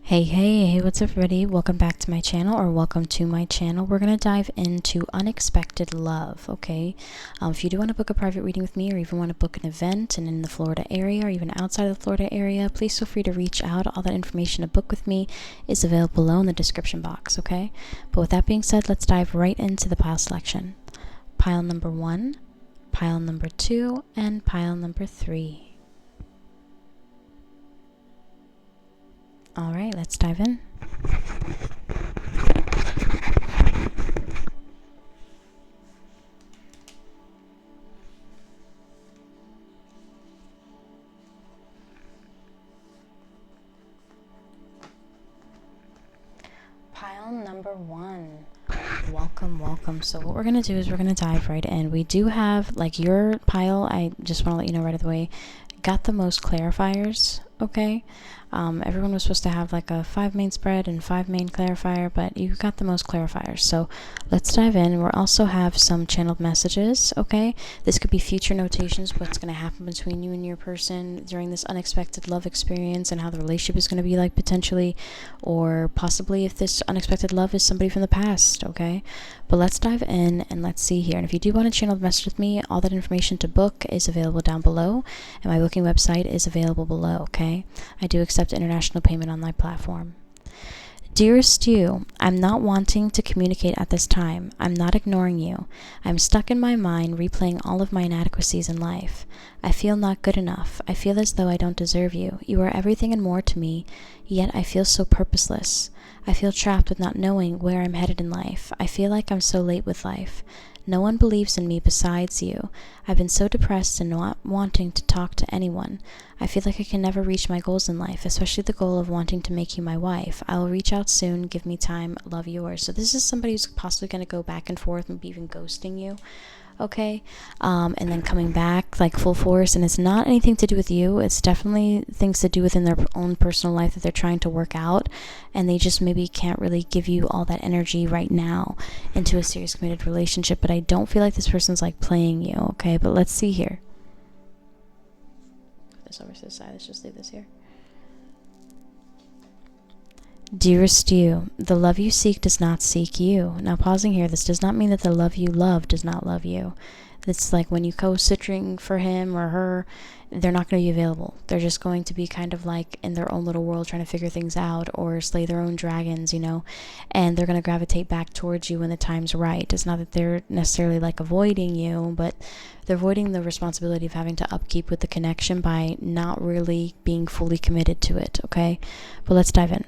Hey, what's up everybody? Welcome back to my channel, or welcome to my channel. We're going to dive into unexpected love, okay? If you do want to book a private reading with me, or even want to book an event and in the Florida area, or even outside of the Florida area, please feel free to reach out. All that information to book with me is available below in the description box, okay? But with that being said, let's dive right into the pile selection. Pile number 1, pile number 2, and pile number 3. All right, let's dive in. Pile number 1. Welcome. So what we're going to do is we're going to dive right in. We do have, like, your pile, I just want to let you know right away, got the most clarifiers, okay? Everyone was supposed to have like a 5 main spread and 5 main clarifier, but you got the most clarifiers. So let's dive in. We'll also have some channeled messages, okay? This could be future notations, what's going to happen between you and your person during this unexpected love experience, and how the relationship is going to be like potentially, or possibly if this unexpected love is somebody from the past, okay? But let's dive in and let's see here. And if you do want a channeled message with me, all that information to book is available down below, and my booking website is available below, okay? I do accept international payment on my platform. Dearest you, I'm not wanting to communicate at this time. I'm not ignoring you. I'm stuck in my mind replaying all of my inadequacies in life. I feel not good enough. I feel as though I don't deserve you. You are everything and more to me, yet I feel so purposeless. I feel trapped with not knowing where I'm headed in life. I feel like I'm so late with life. No one believes in me besides you. I've been so depressed and not wanting to talk to anyone. I feel like I can never reach my goals in life, especially the goal of wanting to make you my wife. I will reach out soon. Give me time. Love, yours. So this is somebody who's possibly going to go back and forth, maybe even ghosting you. Okay, and then coming back like full force, and it's not anything to do with you. It's definitely things to do within their own personal life that they're trying to work out, and they just maybe can't really give you all that energy right now into a serious committed relationship. But I don't feel like this person's like playing you, okay? But let's see here. This over to the side. Let's just leave this here. Dearest you, the love you seek does not seek you. Now, pausing here, this does not mean that the love you love does not love you. It's like when you go cittering for him or her, they're not going to be available. They're just going to be kind of like in their own little world trying to figure things out, or slay their own dragons, you know, and they're going to gravitate back towards you when the time's right. It's not that they're necessarily like avoiding you, but they're avoiding the responsibility of having to upkeep with the connection by not really being fully committed to it, okay? But let's dive in.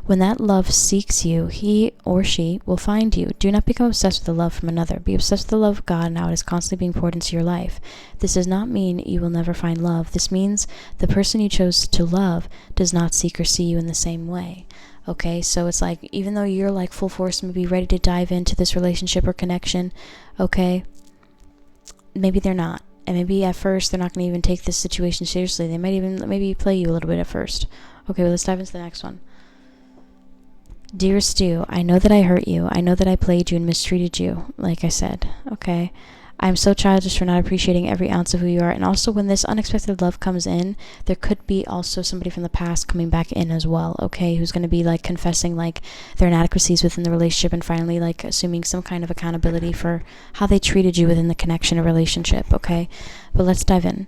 When that love seeks you, he or she will find you. Do not become obsessed with the love from another. Be obsessed with the love of God and how it is constantly being poured into your life. This does not mean you will never find love. This means the person you chose to love does not seek or see you in the same way. Okay, so it's like, even though you're like full force, maybe ready to dive into this relationship or connection, okay, maybe they're not. And maybe at first they're not going to even take this situation seriously. They might even maybe play you a little bit at first. Okay, well, let's dive into the next one. Dearest Stu, I know that I hurt you. I know that I played you and mistreated you, like I said, okay? I'm so childish for not appreciating every ounce of who you are. And also, when this unexpected love comes in, there could be also somebody from the past coming back in as well, okay? Who's going to be like confessing like their inadequacies within the relationship, and finally like assuming some kind of accountability for how they treated you within the connection or relationship, okay? But let's dive in.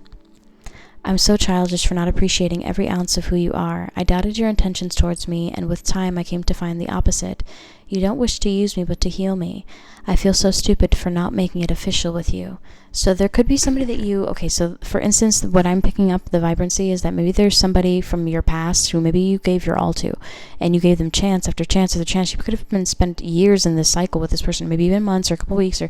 I'm so childish for not appreciating every ounce of who you are. I doubted your intentions towards me, and with time I came to find the opposite. You don't wish to use me, but to heal me. I feel so stupid for not making it official with you. So there could be somebody that you, okay, so for instance, what I'm picking up, the vibrancy, is that maybe there's somebody from your past who maybe you gave your all to, and you gave them chance after chance after chance. You could have been spent years in this cycle with this person, maybe even months or a couple weeks, or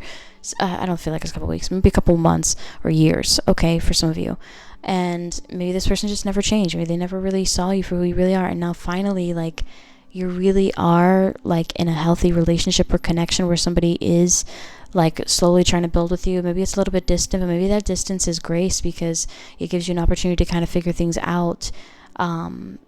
I don't feel like it's a couple weeks, maybe a couple months or years, okay, for some of you. And maybe this person just never changed. Maybe they never really saw you for who you really are. And now finally, like, you really are like in a healthy relationship or connection where somebody is like slowly trying to build with you. Maybe it's a little bit distant, but maybe that distance is grace, because it gives you an opportunity to kind of figure things out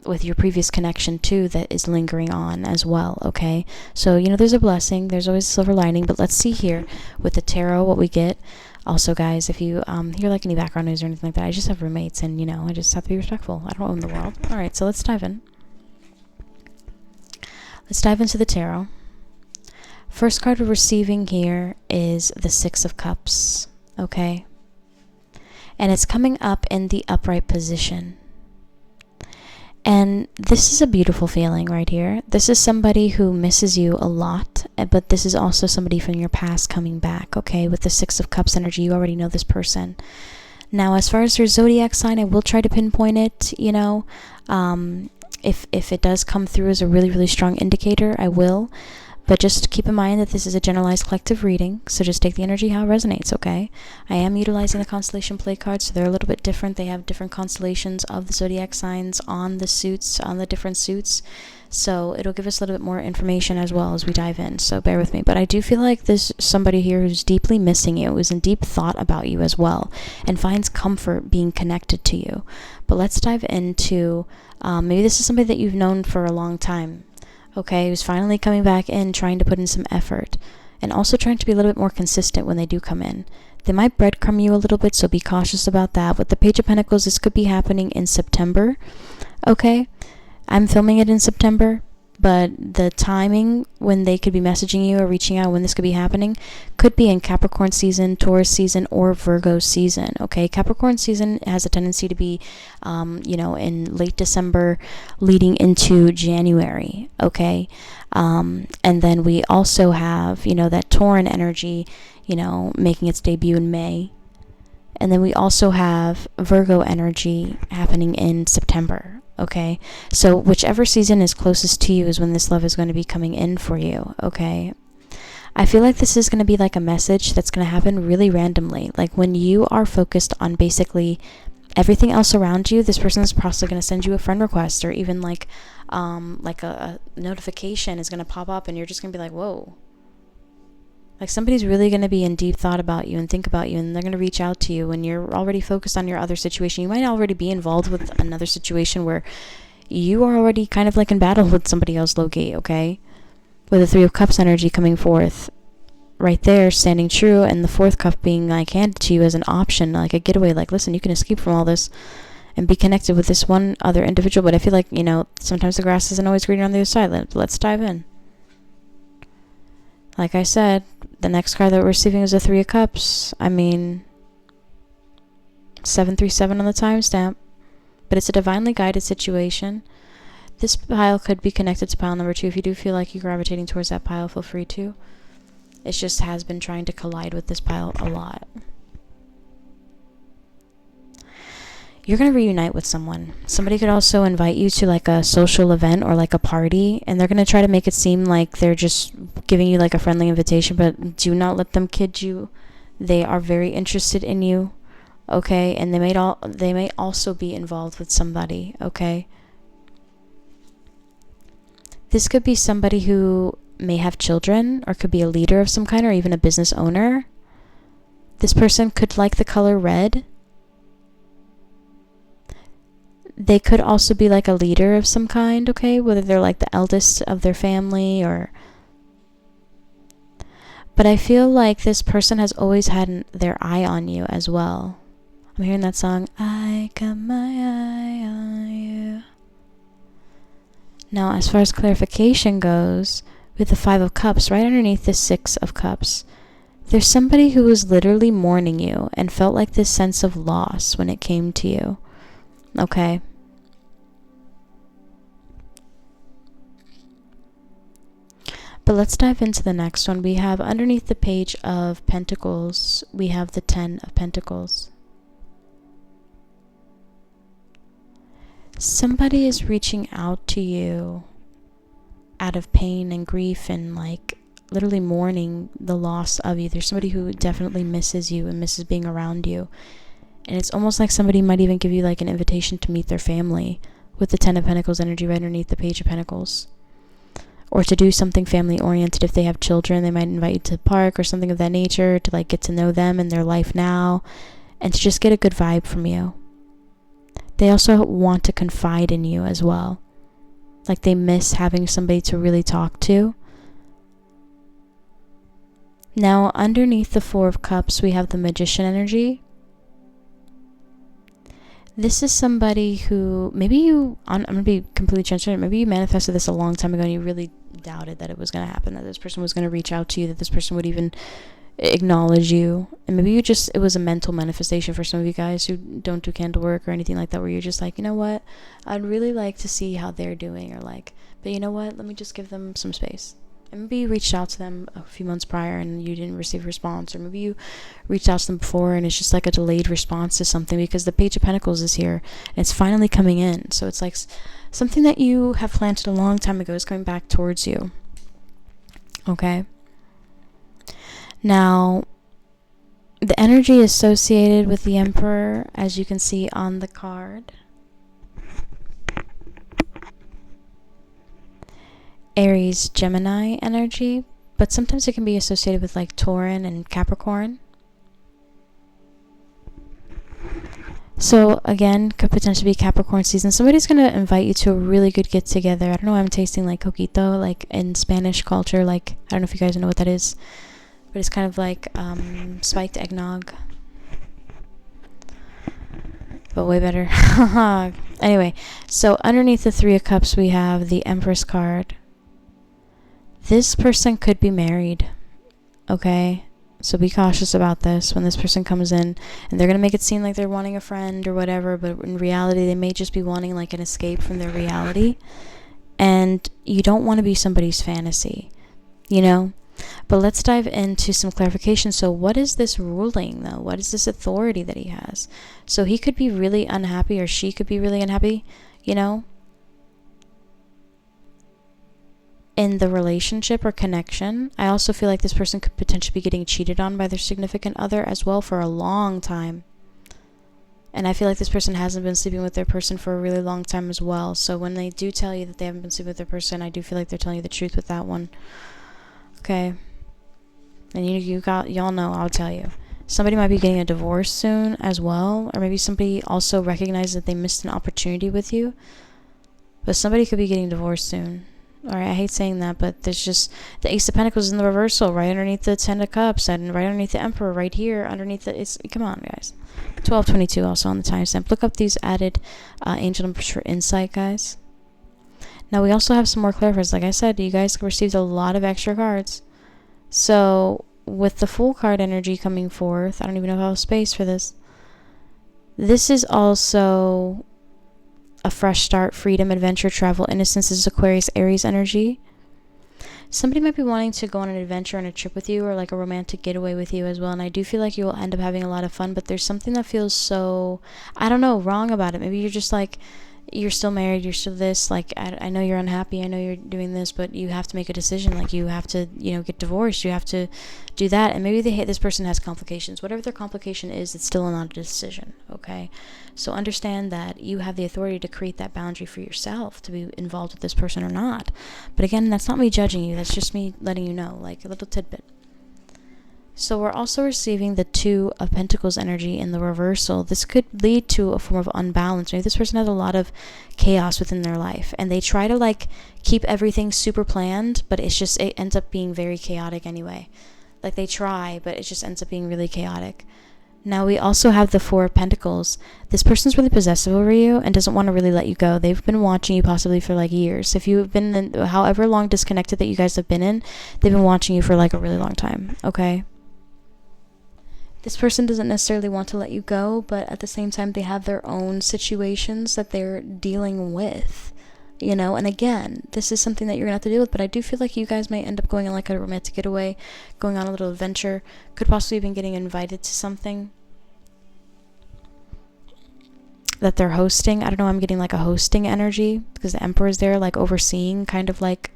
with your previous connection too, that is lingering on as well, okay? So, you know, there's a blessing. There's always a silver lining. But let's see here with the tarot what we get. Also, guys, if you hear like any background noise or anything like that, I just have roommates, and, you know, I just have to be respectful. I don't own the world. All right, so let's dive in. Let's dive into the tarot. First card we're receiving here is the Six of Cups, okay? And it's coming up in the upright position. And this is a beautiful feeling right here. This is somebody who misses you a lot, but this is also somebody from your past coming back, okay? With the Six of Cups energy, you already know this person. Now, as far as their zodiac sign, I will try to pinpoint it, you know. If it does come through as a really, really strong indicator, I will. But just keep in mind that this is a generalized collective reading, so just take the energy how it resonates, okay? I am utilizing the constellation play cards, so they're a little bit different. They have different constellations of the zodiac signs on the suits, on the different suits. So it'll give us a little bit more information as well as we dive in, so bear with me. But I do feel like there's somebody here who's deeply missing you, who's in deep thought about you as well, and finds comfort being connected to you. But let's dive into, maybe this is somebody that you've known for a long time. Okay, who's finally coming back in, trying to put in some effort, and also trying to be a little bit more consistent when they do come in. They might breadcrumb you a little bit, so be cautious about that. With the Page of Pentacles, this could be happening in September, okay? I'm filming it in September, but the timing when they could be messaging you or reaching out, when this could be happening, could be in Capricorn season, Taurus season, or Virgo season, okay? Capricorn season has a tendency to be, in late December leading into January, okay? And then we also have, that Tauran energy, making its debut in May. And then we also have Virgo energy happening in September. Okay, so whichever season is closest to you is when this love is going to be coming in for you, okay? I feel like this is going to be like a message that's going to happen really randomly. Like when you are focused on basically everything else around you, this person is possibly going to send you a friend request, or even like a notification is going to pop up and you're just going to be like, whoa. Like somebody's really going to be in deep thought about you and think about you, and they're going to reach out to you when you're already focused on your other situation. You might already be involved with another situation where you are already kind of like in battle with somebody else low-key, okay? With the Three of Cups energy coming forth right there, standing true, and the Fourth Cup being like handed to you as an option, like a getaway, like, listen, you can escape from all this and be connected with this one other individual. But I feel like, sometimes the grass isn't always greener on the other side. Let's dive in. Like I said, the next card that we're receiving is a Three of Cups. 737 on the timestamp. But it's a divinely guided situation. This pile could be connected to pile number 2. If you do feel like you're gravitating towards that pile, feel free to. It just has been trying to collide with this pile a lot. You're going to reunite with someone. Somebody could also invite you to like a social event or like a party, and they're going to try to make it seem like they're just giving you like a friendly invitation, but do not let them kid you. They are very interested in you, okay? And they may also be involved with somebody, okay? This could be somebody who may have children, or could be a leader of some kind, or even a business owner. This person could like the color red. They could also be like a leader of some kind, okay? Whether they're like the eldest of their family or... But I feel like this person has always had their eye on you as well. I'm hearing that song, I got my eye on you. Now, as far as clarification goes, with the Five of Cups, right underneath the Six of Cups, there's somebody who was literally mourning you and felt like this sense of loss when it came to you. Okay. But let's dive into the next one. We have underneath the Page of Pentacles, we have the Ten of Pentacles. Somebody is reaching out to you out of pain and grief and like literally mourning the loss of you. There's somebody who definitely misses you and misses being around you. And it's almost like somebody might even give you like an invitation to meet their family with the Ten of Pentacles energy right underneath the Page of Pentacles. Or to do something family oriented. If they have children, they might invite you to the park or something of that nature to like get to know them and their life now, and to just get a good vibe from you. They also want to confide in you as well. Like they miss having somebody to really talk to. Now underneath the Four of Cups, we have the Magician energy. This is somebody who maybe I'm going to be completely transparent. Maybe you manifested this a long time ago and you really doubted that it was going to happen, that this person was going to reach out to you, that this person would even acknowledge you. And maybe it was a mental manifestation for some of you guys who don't do candle work or anything like that, where you're just like, you know what, I'd really like to see how they're doing, or like, but you know what, let me just give them some space. And maybe you reached out to them a few months prior and you didn't receive a response, or maybe you reached out to them before and it's just like a delayed response to something, because the Page of Pentacles is here and it's finally coming in. So it's like something that you have planted a long time ago is coming back towards you. Okay. Now, the energy associated with the Emperor, as you can see on the card, Aries, Gemini energy, but sometimes it can be associated with like Taurin and Capricorn. So again, could potentially be Capricorn season. Somebody's going to invite you to a really good get together. I don't know why I'm tasting like coquito, like in Spanish culture, like, I don't know if you guys know what that is, but it's kind of like spiked eggnog, but way better. Anyway, so underneath the Three of Cups we have the Empress card. This person could be married, okay? So be cautious about this when this person comes in, and they're going to make it seem like they're wanting a friend or whatever, but in reality they may just be wanting like an escape from their reality, and you don't want to be somebody's fantasy, you know? But let's dive into some clarification. So what is this ruling though? What is this authority that he has? So he could be really unhappy, or she could be really unhappy, you know, in the relationship or connection. I also feel like this person could potentially be getting cheated on by their significant other as well for a long time. And I feel like this person hasn't been sleeping with their person for a really long time as well. So when they do tell you that they haven't been sleeping with their person, I do feel like they're telling you the truth with that one. Okay. And y'all know, I'll tell you. Somebody might be getting a divorce soon as well. Or maybe somebody also recognized that they missed an opportunity with you. But somebody could be getting divorced soon. Alright, I hate saying that, but there's just the Ace of Pentacles in the reversal, right underneath the Ten of Cups, and right underneath the Emperor, right here, underneath the, come on, guys. 1222 also on the timestamp. Look up these added angel numbers for insight, guys. Now, we also have some more clarifiers. Like I said, you guys received a lot of extra cards. So, with the Fool card energy coming forth, I don't even know if I have space for this. This is also a fresh start, freedom, adventure, travel, innocence. This is Aquarius, Aries energy. Somebody might be wanting to go on an adventure and a trip with you, or like a romantic getaway with you as well. And I do feel like you will end up having a lot of fun, but there's something that feels so, I don't know, wrong about it. Maybe you're just like, you're still married, you're still this, like, I know you're unhappy, I know you're doing this, but you have to make a decision. Like, you have to, you know, get divorced, you have to do that. And maybe this person has complications. Whatever their complication is, it's still not a decision, okay? So understand that you have the authority to create that boundary for yourself, to be involved with this person or not. But again, that's not me judging you, that's just me letting you know, like a little tidbit. So we're also receiving the Two of Pentacles energy in the reversal. This could lead to a form of unbalance. Maybe this person has a lot of chaos within their life, and they try to like keep everything super planned, but it ends up being very chaotic anyway. Like they try, but it just ends up being really chaotic. Now we also have the Four of Pentacles. This person's really possessive over you and doesn't want to really let you go. They've been watching you possibly for like years. If you've been in, however long disconnected that you guys have been in, they've been watching you for like a really long time, okay? This person doesn't necessarily want to let you go, but at the same time, they have their own situations that they're dealing with, you know? And again, this is something that you're going to have to deal with, but I do feel like you guys might end up going on like a romantic getaway, going on a little adventure, could possibly even getting invited to something that they're hosting. I don't know, I'm getting like a hosting energy because the Emperor's there, like overseeing, kind of like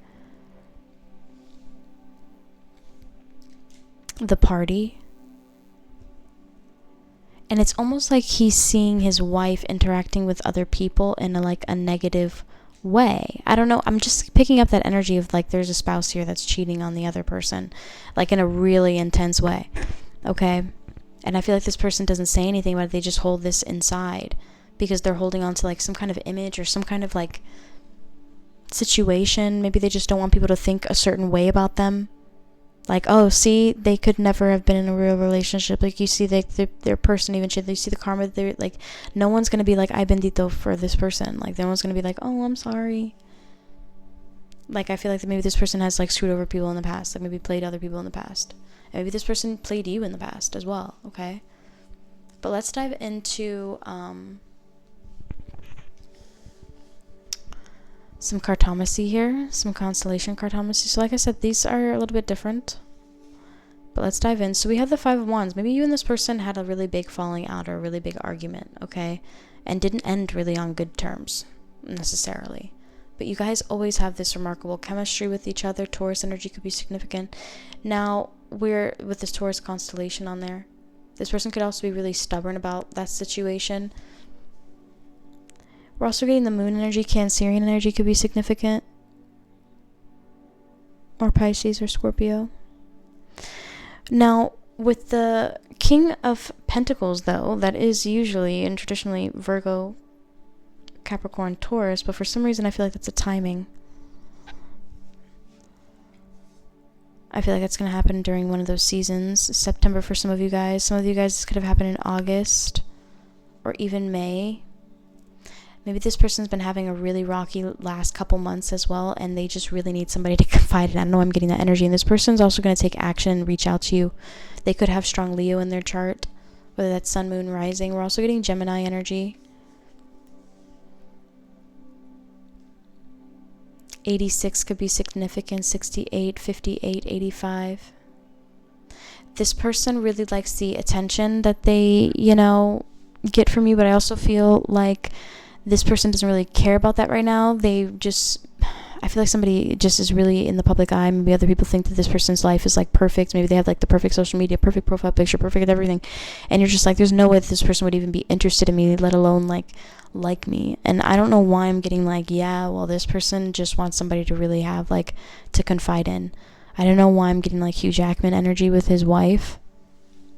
the party. And it's almost like he's seeing his wife interacting with other people in a negative way. I don't know. I'm just picking up that energy of like there's a spouse here that's cheating on the other person, like in a really intense way. Okay? And I feel like this person doesn't say anything about it. They just hold this inside because they're holding on to like some kind of image or some kind of like situation. Maybe they just don't want people to think a certain way about them. Like, oh, see, they could never have been in a real relationship. Like, you see their person even shit. You see the karma. They're like, no one's gonna be like, ay bendito for this person. Like, no one's gonna be like, oh, I'm sorry. Like, I feel like maybe this person has like screwed over people in the past. Like, maybe played other people in the past. And maybe this person played you in the past as well. Okay. But let's dive into some cartomancy here, some constellation cartomancy. So like I said, these are a little bit different, but let's dive in. So we have the Five of Wands. Maybe you and this person had a really big falling out or a really big argument, okay, and didn't end really on good terms necessarily, but you guys always have this remarkable chemistry with each other. Taurus energy could be significant. Now we're with this Taurus constellation on there. This person could also be really stubborn about that situation. We're also getting the moon energy. Cancerian energy could be significant. Or Pisces or Scorpio. Now, with the King of Pentacles, though, that is usually and traditionally Virgo, Capricorn, Taurus, but for some reason I feel like that's a timing. I feel like that's going to happen during one of those seasons. September for some of you guys. Some of you guys, this could have happened in August or even May. Maybe this person's been having a really rocky last couple months as well, and they just really need somebody to confide in. I don't know, I'm getting that energy. And this person's also going to take action and reach out to you. They could have strong Leo in their chart, whether that's Sun, Moon, Rising. We're also getting Gemini energy. 86 could be significant. 68, 58, 85. This person really likes the attention that they, get from you, but I also feel like this person doesn't really care about that right now. I feel like somebody just is really in the public eye. Maybe other people think that this person's life is like perfect. Maybe they have like the perfect social media, perfect profile picture, perfect everything. And you're just like, there's no way that this person would even be interested in me, let alone like me. And I don't know why I'm getting like, yeah, well, this person just wants somebody to really have like to confide in. I don't know why I'm getting like Hugh Jackman energy with his wife.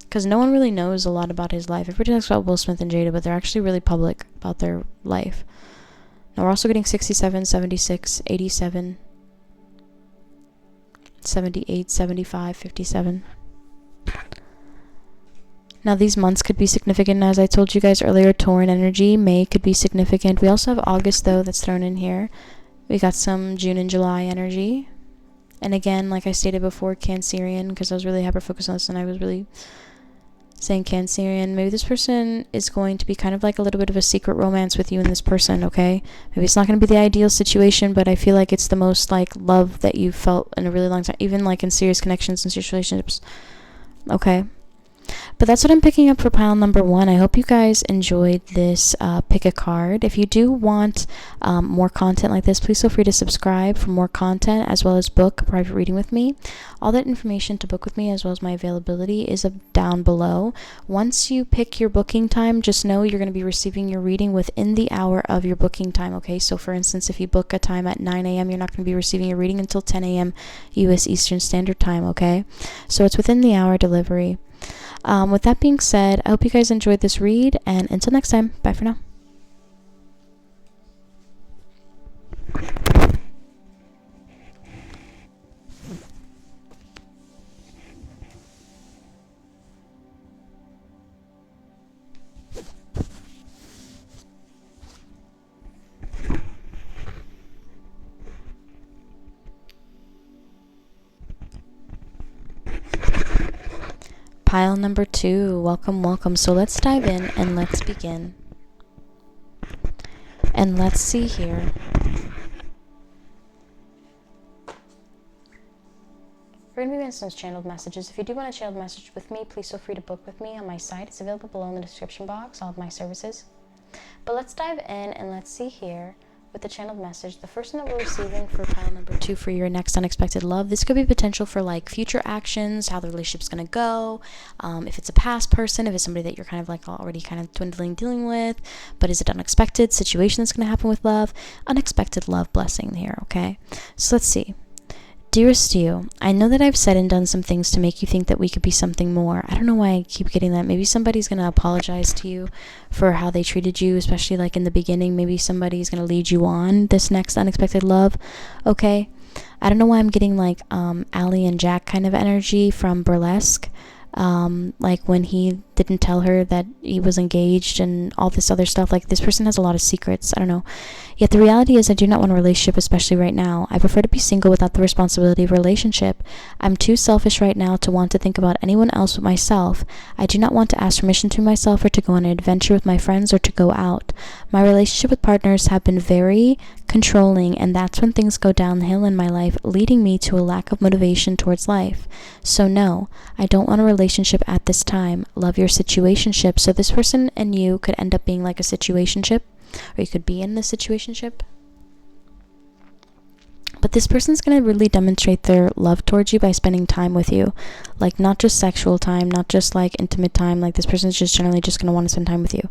Because no one really knows a lot about his life. Everybody talks about Will Smith and Jada, but they're actually really public about their life. Now we're also getting 67, 76, 87, 78, 75, 57. Now these months could be significant. As I told you guys earlier, Taurean energy. May could be significant. We also have August, though, that's thrown in here. We got some June and July energy. And again, like I stated before, Cancerian, because I was really hyper-focused on this, and I was really saying Cancerian. Maybe this person is going to be kind of like a little bit of a secret romance with you and this person, okay? Maybe it's not going to be the ideal situation, but I feel like it's the most like love that you've felt in a really long time, even like in serious connections and serious relationships, okay? But that's what I'm picking up for pile number 1. I hope you guys enjoyed this pick a card. If you do want more content like this, please feel free to subscribe for more content, as well as book a private reading with me. All that information to book with me, as well as my availability, is down below. Once you pick your booking time, just know you're going to be receiving your reading within the hour of your booking time, okay? So for instance, if you book a time at 9 a.m., you're not going to be receiving your reading until 10 a.m. US Eastern Standard Time, okay? So it's within the hour delivery. With that being said, I hope you guys enjoyed this read, and until next time, bye for now. Pile number 2, welcome. So let's dive in and let's begin. And let's see here. We're going to be doing some channeled messages. If you do want a channeled message with me, please feel free to book with me on my site. It's available below in the description box, all of my services. But let's dive in and let's see here with the channeled message. The first one that we're receiving for pile number 2 for your next unexpected love. This could be potential for like future actions, how the relationship's going to go. If it's a past person, if it's somebody that you're kind of like already kind of dealing with, but is it unexpected situation that's going to happen with love? Unexpected love blessing here, okay? So let's see. Dearest you, I know that I've said and done some things to make you think that we could be something more. I don't know why I keep getting that. Maybe somebody's going to apologize to you for how they treated you, especially like in the beginning. Maybe somebody's going to lead you on this next unexpected love, okay? I don't know why I'm getting like Allie and Jack kind of energy from Burlesque. Like when he didn't tell her that he was engaged and all this other stuff. Like, this person has a lot of secrets. I don't know. Yet the reality is I do not want a relationship, especially right now. I prefer to be single without the responsibility of a relationship. I'm too selfish right now to want to think about anyone else but myself. I do not want to ask permission to myself or to go on an adventure with my friends or to go out. My relationship with partners have been very controlling, and that's when things go downhill in my life, leading me to a lack of motivation towards life. So no, I don't want a relationship at this time. Love your situationship. So this person and you could end up being like a situationship, or you could be in the situationship. But this person's going to really demonstrate their love towards you by spending time with you. Like, not just sexual time, not just like intimate time. Like, this person's just generally just going to want to spend time with you.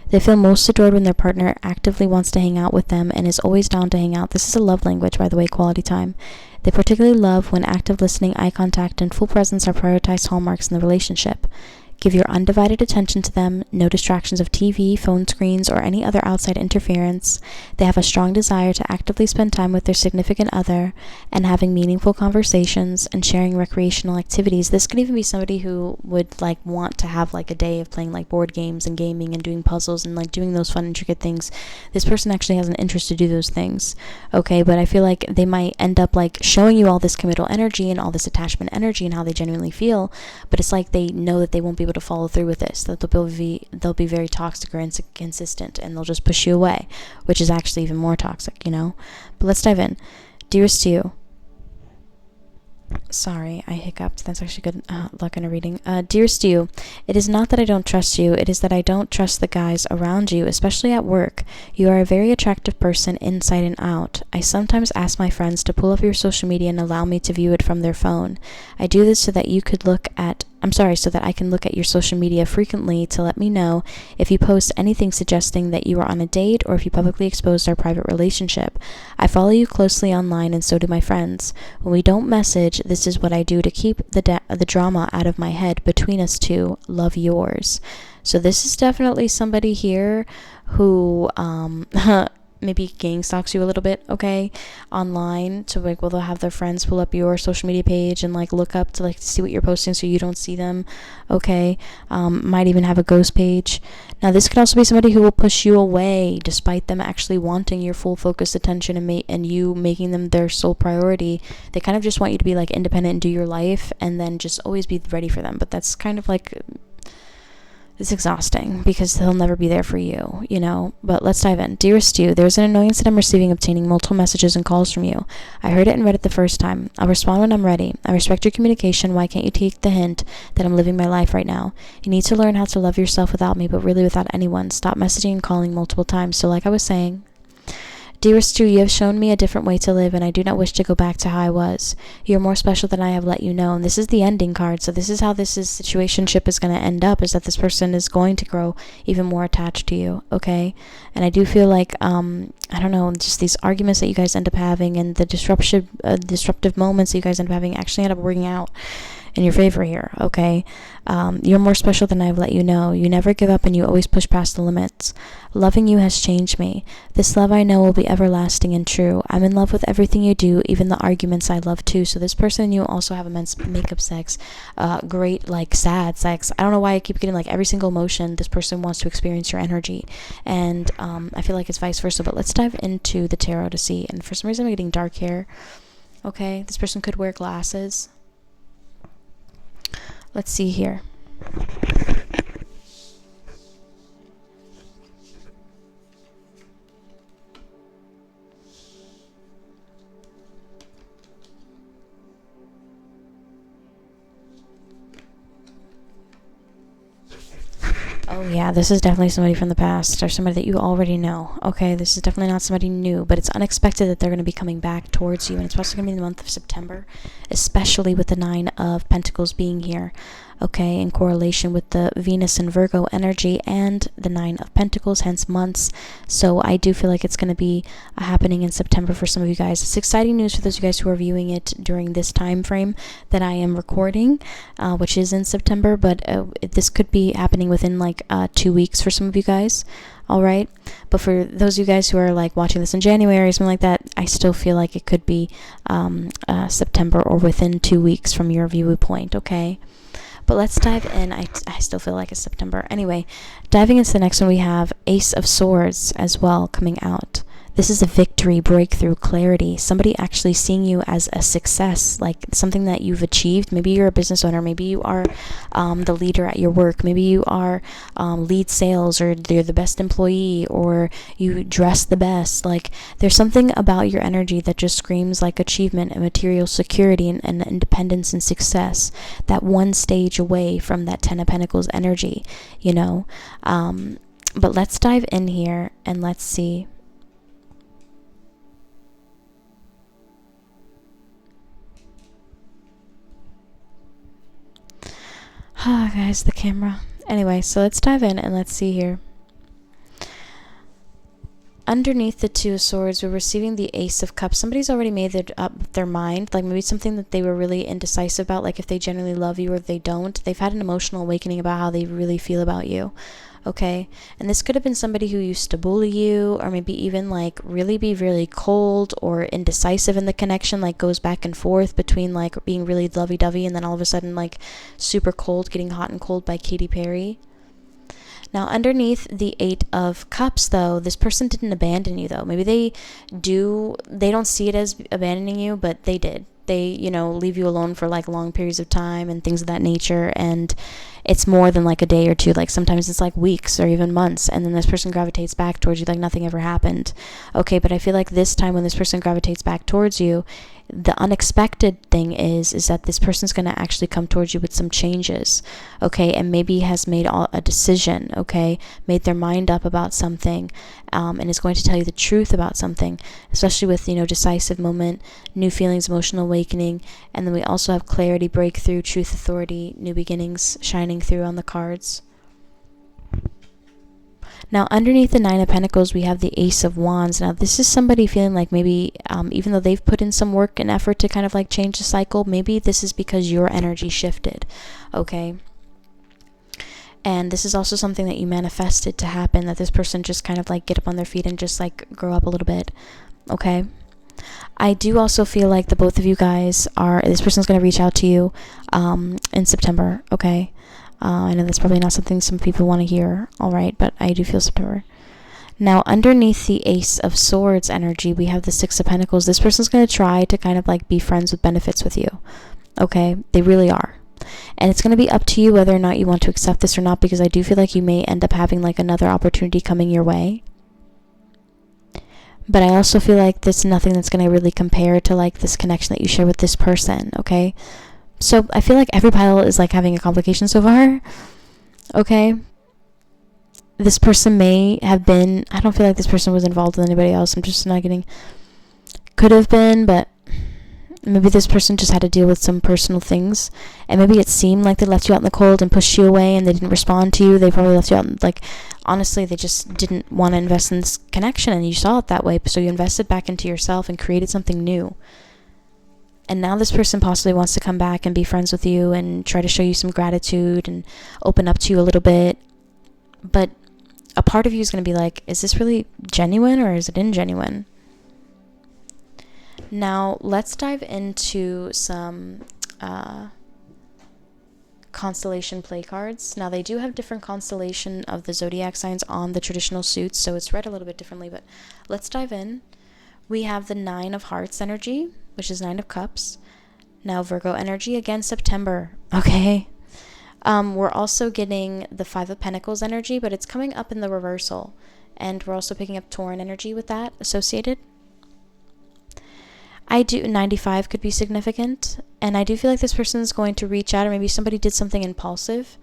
They feel most adored when their partner actively wants to hang out with them and is always down to hang out. This is a love language, by the way, quality time. They particularly love when active listening, eye contact, and full presence are prioritized hallmarks in the relationship. Give your undivided attention to them, no distractions of TV, phone screens, or any other outside interference. They have a strong desire to actively spend time with their significant other and having meaningful conversations and sharing recreational activities. This could even be somebody who would like want to have like a day of playing like board games and gaming and doing puzzles and like doing those fun, intricate things. This person actually has an interest to do those things. Okay, but I feel like they might end up like showing you all this committal energy and all this attachment energy and how they genuinely feel, but it's like they know that they won't be able to follow through with this, that they'll be very toxic or inconsistent, and they'll just push you away, which is actually even more toxic, you know. But let's dive in. Dearest to you. Sorry, I hiccuped. That's actually good luck in a reading. Dearest you, it is not that I don't trust you. It is that I don't trust the guys around you, especially at work. You are a very attractive person inside and out. I sometimes ask my friends to pull up your social media and allow me to view it from their phone. I do this so that so that I can look at your social media frequently to let me know if you post anything suggesting that you are on a date or if you publicly exposed our private relationship. I follow you closely online and so do my friends. When we don't message, this is what I do to keep the drama out of my head between us two. Love, yours. So this is definitely somebody here who maybe gang stalks you a little bit, okay, online. So like, well, they'll have their friends pull up your social media page and like look up to like see what you're posting so you don't see them, okay. Might even have a ghost page. Now this could also be somebody who will push you away despite them actually wanting your full focused attention and you making them their sole priority. They kind of just want you to be like independent and do your life and then just always be ready for them. But that's kind of like, it's exhausting because they'll never be there for you, you know. But let's dive in. Dearest you, there's an annoyance that I'm receiving obtaining multiple messages and calls from you. I heard it and read it the first time. I'll respond when I'm ready. I respect your communication. Why can't you take the hint that I'm living my life right now? You need to learn how to love yourself without me, but really without anyone. Stop messaging and calling multiple times. So like I was saying, dearest you have shown me a different way to live, and I do not wish to go back to how I was. You're more special than I have let you know, and this is the ending card. So this is how situationship is going to end up, is that this person is going to grow even more attached to you, okay? And I do feel like, I don't know, just these arguments that you guys end up having and the disruptive moments that you guys end up having actually end up working out in your favor here, okay? You're more special than I've let you know. You never give up and you always push past the limits. Loving you has changed me. This love I know will be everlasting and true. I'm in love with everything you do, even the arguments I love too. So this person and you also have immense makeup sex, great like sad sex. I don't know why I keep getting like every single emotion. This person wants to experience your energy, and I feel like it's vice versa. But let's dive into the tarot to see. And for some reason I'm getting dark hair. Okay, this person could wear glasses. Let's see here. Oh yeah, this is definitely somebody from the past or somebody that you already know. Okay, this is definitely not somebody new, but it's unexpected that they're going to be coming back towards you, and it's also going to be in the month of September, especially with the 9 of Pentacles being here. Okay, in correlation with the Venus and Virgo energy and the 9 of Pentacles, hence months. So I do feel like it's going to be happening in September for some of you guys. It's exciting news for those of you guys who are viewing it during this time frame that I am recording, which is in September, but this could be happening within like 2 weeks for some of you guys. All right. But for those of you guys who are like watching this in January or something like that, I still feel like it could be September or within 2 weeks from your viewpoint. Okay. But let's dive in. I still feel like it's September. Anyway, diving into the next one, we have Ace of Swords as well coming out. This is a victory, breakthrough, clarity. Somebody actually seeing you as a success, like something that you've achieved. Maybe you're a business owner. Maybe you are the leader at your work. Maybe you are lead sales, or you're the best employee, or you dress the best. Like, there's something about your energy that just screams like achievement and material security and independence and success. That one stage away from that Ten of Pentacles energy, you know. But let's dive in here and let's see. Ah, guys, the camera. Anyway, so let's dive in and let's see here. Underneath the Two of Swords, we're receiving the Ace of Cups. Somebody's already made up their mind, like maybe something that they were really indecisive about, like if they genuinely love you or if they don't. They've had an emotional awakening about how they really feel about you. Okay, and this could have been somebody who used to bully you, or maybe even like really be really cold or indecisive in the connection, like goes back and forth between like being really lovey-dovey and then all of a sudden like super cold, getting hot and cold by Katy Perry. Now, underneath the Eight of Cups, though, this person didn't abandon you, though. Maybe they don't see it as abandoning you, but they did. They, you know, leave you alone for like long periods of time and things of that nature, and it's more than like a day or two. Like sometimes it's like weeks or even months, and then this person gravitates back towards you like nothing ever happened. Okay, but I feel like this time when this person gravitates back towards you, the unexpected thing is that this person's going to actually come towards you with some changes, okay, and maybe has made a decision, okay, made their mind up about something, and is going to tell you the truth about something, especially with, you know, decisive moment, new feelings, emotional awakening, and then we also have clarity, breakthrough, truth, authority, new beginnings shining through on the cards. Now, underneath the Nine of Pentacles, we have the Ace of Wands. Now, this is somebody feeling like maybe, even though they've put in some work and effort to kind of like change the cycle, maybe this is because your energy shifted, okay? And this is also something that you manifested to happen, that this person just kind of like get up on their feet and just like grow up a little bit, okay? I do also feel like the both of you guys this person's going to reach out to you in September, okay? I know that's probably not something some people want to hear, all right, but I do feel September. Now, underneath the Ace of Swords energy, we have the Six of Pentacles. This person's going to try to kind of like be friends with benefits with you, okay? They really are. And it's going to be up to you whether or not you want to accept this or not, because I do feel like you may end up having like another opportunity coming your way. But I also feel like there's nothing that's going to really compare to like this connection that you share with this person, okay? So I feel like every pile is like having a complication so far, okay? This person may have been, I don't feel like this person was involved with anybody else. I'm just not getting, could have been, but maybe this person just had to deal with some personal things. And maybe it seemed like they left you out in the cold and pushed you away and they didn't respond to you. They probably left you out, like, honestly, they just didn't want to invest in this connection, and you saw it that way. So you invested back into yourself and created something new. And now this person possibly wants to come back and be friends with you and try to show you some gratitude and open up to you a little bit. But a part of you is going to be like, is this really genuine or is it ingenuine? Now, let's dive into some constellation play cards. Now, they do have different constellation of the zodiac signs on the traditional suits, so it's read a little bit differently, but let's dive in. We have the Nine of Hearts energy, which is Nine of Cups. Now, Virgo energy, again, September, okay? We're also getting the Five of Pentacles energy, but it's coming up in the reversal. And we're also picking up Tauran energy with that associated. 95 could be significant. And I do feel like this person is going to reach out, or maybe somebody did something impulsive,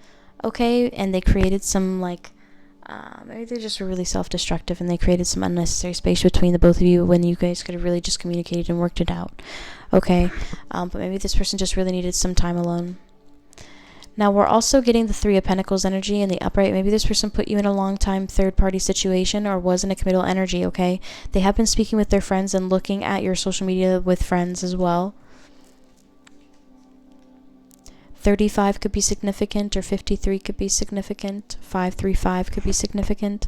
okay? And they created some, like, maybe they're just really self-destructive and they created some unnecessary space between the both of you when you guys could have really just communicated and worked it out, okay? But maybe this person just really needed some time alone. Now, we're also getting the Three of Pentacles energy in the upright. Maybe this person put you in a long-time third-party situation or was in a committal energy, okay? They have been speaking with their friends and looking at your social media with friends as well. 35 could be significant, or 53 could be significant. 535 could be significant.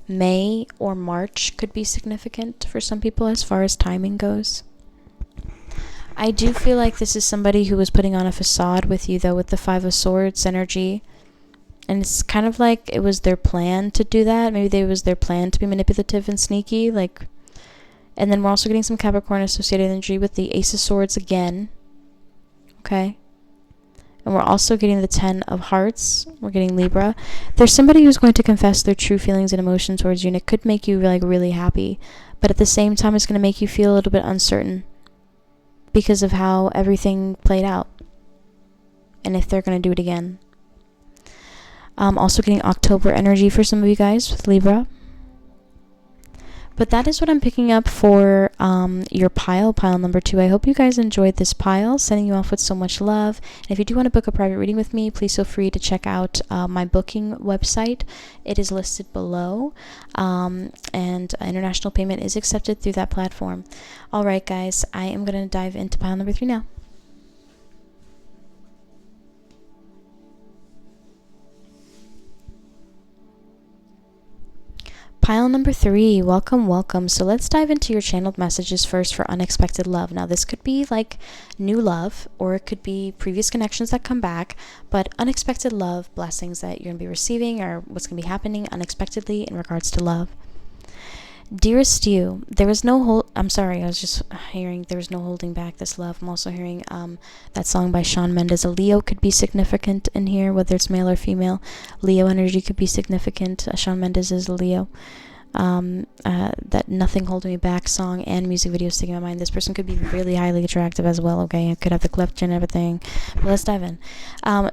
May or March could be significant for some people as far as timing goes. I do feel like this is somebody who was putting on a facade with you, though, with the Five of Swords energy. And it's kind of like it was their plan to do that. Maybe it was their plan to be manipulative and sneaky. Like, and then we're also getting some Capricorn associated energy with the Ace of Swords again. Okay. And we're also getting the 10 of Hearts. We're getting Libra. There's somebody who's going to confess their true feelings and emotions towards you, and it could make you like really happy. But at the same time, it's going to make you feel a little bit uncertain because of how everything played out. And if they're going to do it again. Also getting October energy for some of you guys with Libra. But that is what I'm picking up for your pile number 2. I hope you guys enjoyed this pile, sending you off with so much love. And if you do want to book a private reading with me, please feel free to check out my booking website. It is listed below, and international payment is accepted through that platform. All right, guys, I am going to dive into pile number 3 now. Pile number 3, welcome. So let's dive into your channeled messages first for unexpected love. Now this could be like new love, or it could be previous connections that come back, but unexpected love, blessings that you're going to be receiving, or what's going to be happening unexpectedly in regards to love. Dearest you, there is no I'm sorry, I was just hearing there is no holding back this love. I'm also hearing that song by Shawn Mendes. A Leo could be significant in here, whether it's male or female. Leo energy could be significant. Shawn Mendes is a Leo. That Nothing Holding Me Back song and music video sticking in my mind. This person could be really highly attractive as well, okay? It could have the cleft chin and everything. But let's dive in.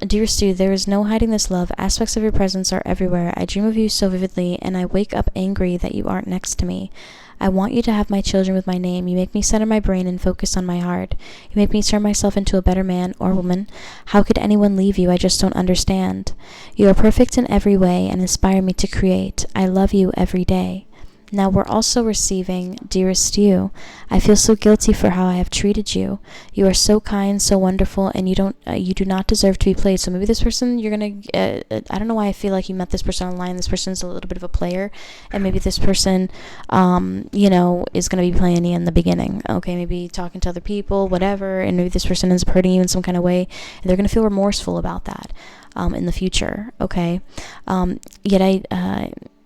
Dear Stu, there is no hiding this love. Aspects of your presence are everywhere. I dream of you so vividly, and I wake up angry that you aren't next to me. I want you to have my children with my name. You make me center my brain and focus on my heart. You make me turn myself into a better man or woman. How could anyone leave you? I just don't understand. You are perfect in every way and inspire me to create. I love you every day. Now we're also receiving, dearest you, I feel so guilty for how I have treated you. You are so kind, so wonderful, and you do not deserve to be played. So maybe this person, you're gonna, I don't know why I feel like you met this person online. This person's a little bit of a player, and maybe this person, is gonna be playing you in the beginning. Okay, maybe talking to other people, whatever, and maybe this person ends up hurting you in some kind of way, and they're gonna feel remorseful about that, in the future. Okay,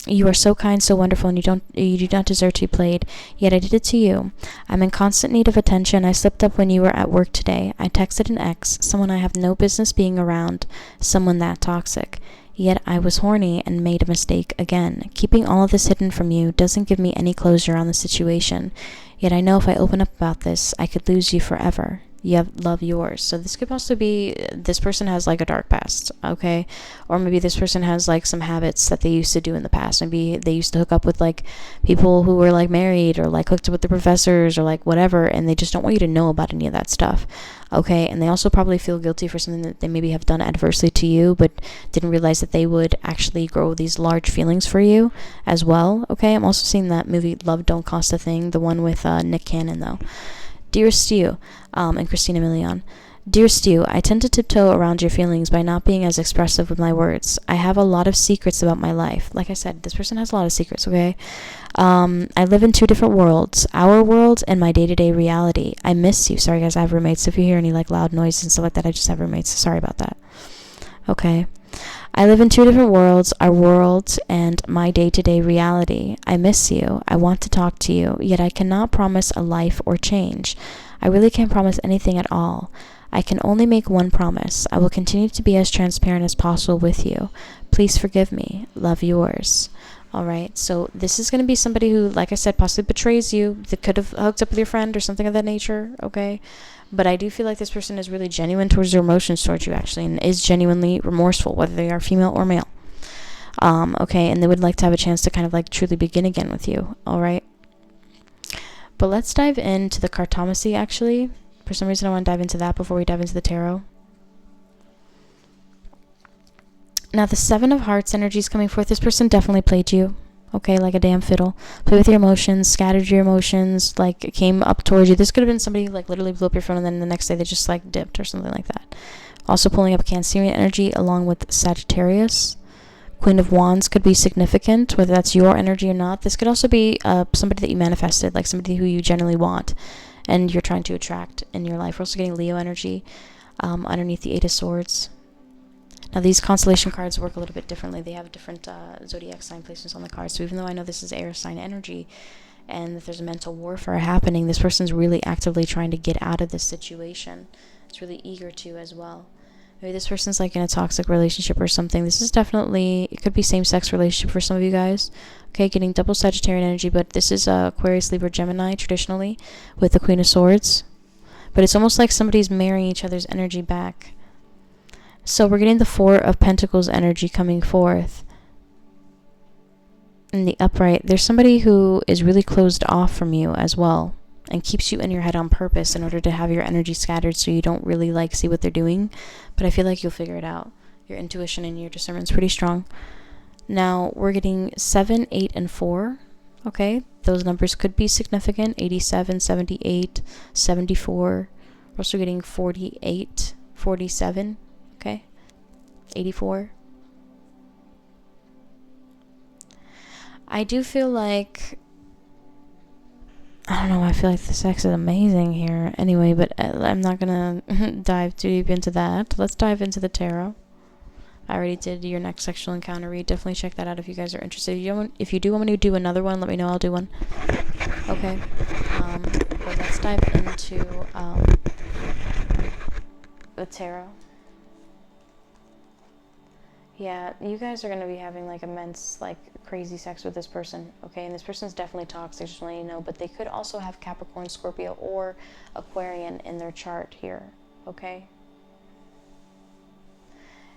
you are so kind, so wonderful, and you do not deserve to be played. Yet I did it to you. I'm in constant need of attention. I slipped up when you were at work today. I texted an ex, someone I have no business being around, someone that toxic. Yet I was horny and made a mistake again. Keeping all of this hidden from you doesn't give me any closure on the situation. Yet I know if I open up about this, I could lose you forever. You have love yours. So this could also be this person has like a dark past, okay? Or maybe this person has like some habits that they used to do in the past. Maybe they used to hook up with like people who were like married, or like hooked up with the professors, or like whatever, and they just don't want you to know about any of that stuff, okay? And they also probably feel guilty for something that they maybe have done adversely to you, but didn't realize that they would actually grow these large feelings for you as well, okay? I'm also seeing that movie Love Don't Cost a Thing, the one with Nick Cannon though. Dear Stu, and Christina Milian. Dear Stu, I tend to tiptoe around your feelings by not being as expressive with my words. I have a lot of secrets about my life. Like I said, this person has a lot of secrets, okay? I live in 2 different worlds, our world and my day-to-day reality. I miss you. Sorry, guys, I have roommates. If you hear any like loud noise and stuff like that, I just have roommates. Sorry about that. Okay. I live in 2 different worlds, our world and my day-to-day reality. I miss you. I want to talk to you, yet I cannot promise a life or change. I really can't promise anything at all. I can only make one promise. I will continue to be as transparent as possible with you. Please forgive me. Love, yours. All right, so this is going to be somebody who, like I said, possibly betrays you. That could have hooked up with your friend or something of that nature, okay? But I do feel like this person is really genuine towards their emotions towards you, actually, and is genuinely remorseful, whether they are female or male. Okay, and they would like to have a chance to kind of like truly begin again with you, all right? But let's dive into the cartomancy, actually. For some reason, I want to dive into that before we dive into the tarot. Now, the 7 of Hearts energy is coming forth. This person definitely played you, okay, like a damn fiddle. Play with your emotions, scattered your emotions, like it came up towards you. This could have been somebody like literally blew up your phone and then the next day they just like dipped or something like that. Also pulling up Cancerian energy along with Sagittarius. Queen of Wands could be significant, whether that's your energy or not. This could also be somebody that you manifested, like somebody who you generally want and you're trying to attract in your life. We're also getting Leo energy underneath the Eight of Swords. Now, these constellation cards work a little bit differently. They have different zodiac sign placements on the cards. So even though I know this is air sign energy and that there's a mental warfare happening, this person's really actively trying to get out of this situation. It's really eager to as well. Maybe this person's like in a toxic relationship or something. This is definitely, it could be same-sex relationship for some of you guys. Okay, getting double Sagittarian energy, but this is Aquarius, Libra, Gemini traditionally with the Queen of Swords. But it's almost like somebody's marrying each other's energy back. So we're getting the Four of Pentacles energy coming forth. In the upright, there's somebody who is really closed off from you as well and keeps you in your head on purpose in order to have your energy scattered so you don't really like see what they're doing. But I feel like you'll figure it out. Your intuition and your discernment's pretty strong. Now we're getting 7, 8, and 4. Okay, those numbers could be significant. 87, 78, 74. We're also getting 48, 47. Okay, 84. I do feel like, I don't know, I feel like the sex is amazing here. Anyway, but I'm not gonna dive too deep into that. Let's dive into the tarot. I already did your next sexual encounter read. Definitely check that out if you guys are interested. If you do want me to do another one, let me know. I'll do one. Okay. But let's dive into the tarot. Yeah, you guys are going to be having like immense, like crazy sex with this person, okay? And this person's definitely toxic, just letting you know, but they could also have Capricorn, Scorpio, or Aquarian in their chart here, okay?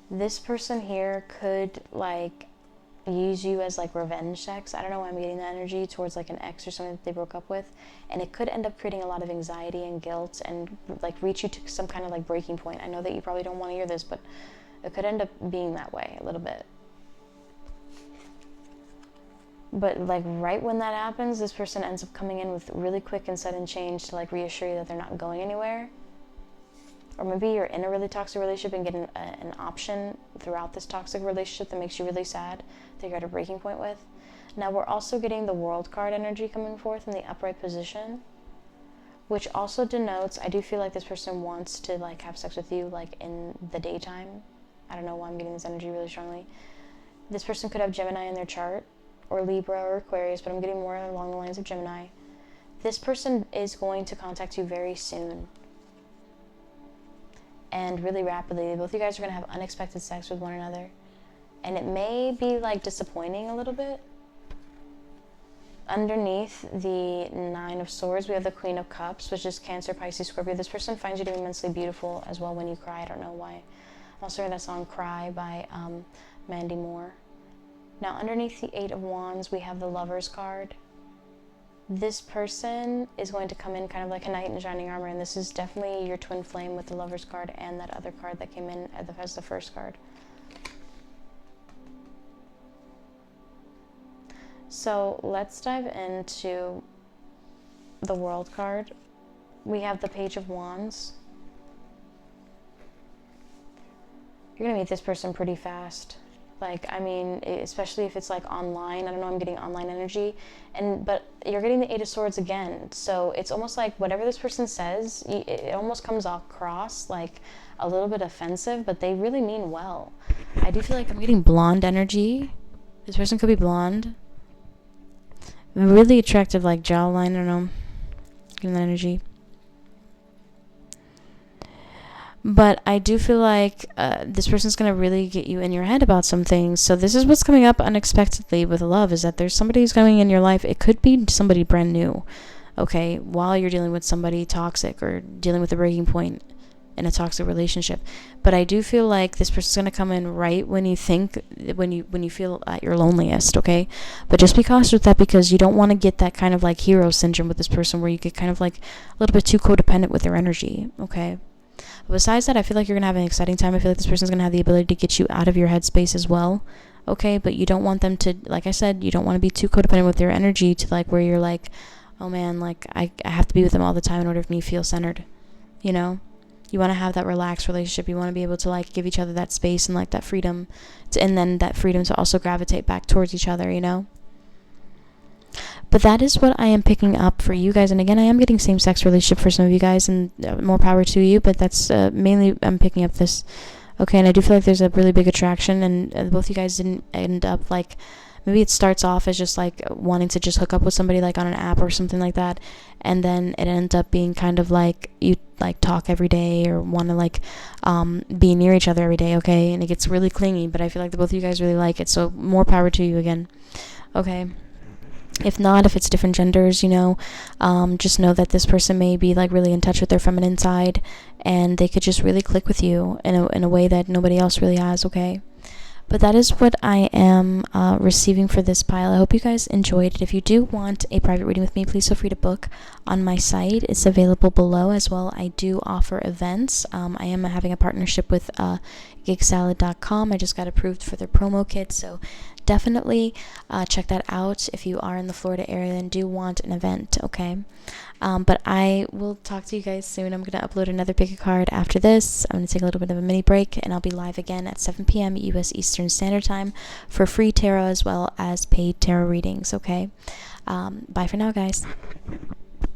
This person here could like use you as like revenge sex. I don't know why I'm getting that energy towards like an ex or something that they broke up with, and it could end up creating a lot of anxiety and guilt and like reach you to some kind of like breaking point. I know that you probably don't want to hear this, but it could end up being that way a little bit. But like right when that happens, this person ends up coming in with really quick and sudden change to like reassure you that they're not going anywhere. Or maybe you're in a really toxic relationship and get an option throughout this toxic relationship that makes you really sad, that you're at a breaking point with. Now we're also getting the World card energy coming forth in the upright position, which also denotes, I do feel like this person wants to like have sex with you like in the daytime. I don't know why I'm getting this energy really strongly. This person could have Gemini in their chart, or Libra or Aquarius, but I'm getting more along the lines of Gemini. This person is going to contact you very soon and really rapidly. Both of you guys are going to have unexpected sex with one another, and it may be like disappointing a little bit. Underneath the Nine of Swords, we have the Queen of Cups, which is Cancer, Pisces, Scorpio. This person finds you to be immensely beautiful as well when you cry. I don't know why. I'm also hearing that song Cry by Mandy Moore. Now underneath the Eight of Wands, we have the Lovers card. This person is going to come in kind of like a knight in shining armor, and this is definitely your twin flame with the Lovers card and that other card that came in as the first card. So let's dive into the World card. We have the Page of Wands. You're gonna meet this person pretty fast. Like, I mean, especially if it's like online. I don't know, I'm getting online energy. But you're getting the Eight of Swords again. So it's almost like whatever this person says, it almost comes across like a little bit offensive, but they really mean well. I do feel like I'm getting blonde energy. This person could be blonde. Really attractive, like jawline, I don't know. Getting that energy. But I do feel like this person's going to really get you in your head about some things. So this is what's coming up unexpectedly with love, is that there's somebody who's coming in your life. It could be somebody brand new, okay, while you're dealing with somebody toxic or dealing with a breaking point in a toxic relationship. But I do feel like this person's going to come in right when you think, when you feel at your loneliest, okay? But just be cautious with that, because you don't want to get that kind of like hero syndrome with this person where you get kind of like a little bit too codependent with their energy, okay? Besides that, I feel like you're going to have an exciting time. I feel like this person's going to have the ability to get you out of your headspace as well. okay? But you don't want them to, like I said, you don't want to be too codependent with their energy to like where you're like, oh man, like I have to be with them all the time in order for me to feel centered, you know? You want to have that relaxed relationship. You want to be able to like give each other that space and like that freedom and then that freedom to also gravitate back towards each other, you know? But that is what I am picking up for you guys. And again, I am getting same-sex relationship for some of you guys, and more power to you. But that's mainly I'm picking up this. Okay, and I do feel like there's a really big attraction, and both you guys didn't end up like, maybe it starts off as just like wanting to just hook up with somebody like on an app or something like that, and then it ends up being kind of like you like talk every day or want to like be near each other every day, okay? And it gets really clingy, but I feel like the both of you guys really like it, so more power to you again, okay? If not, if it's different genders, you know, just know that this person may be like really in touch with their feminine side, and they could just really click with you in a way that nobody else really has, okay? But that is what I am receiving for this pile. I hope you guys enjoyed it. If you do want a private reading with me, please feel free to book on my site. It's available below as well. I do offer events. I am having a partnership with gigsalad.com. I just got approved for their promo kit, so definitely check that out if you are in the Florida area and do want an event, okay? But I will talk to you guys soon. I'm going to upload another pick a card after this. I'm going to take a little bit of a mini break, and I'll be live again at 7 p.m. US Eastern Standard Time for free tarot as well as paid tarot readings, okay? Bye for now, guys.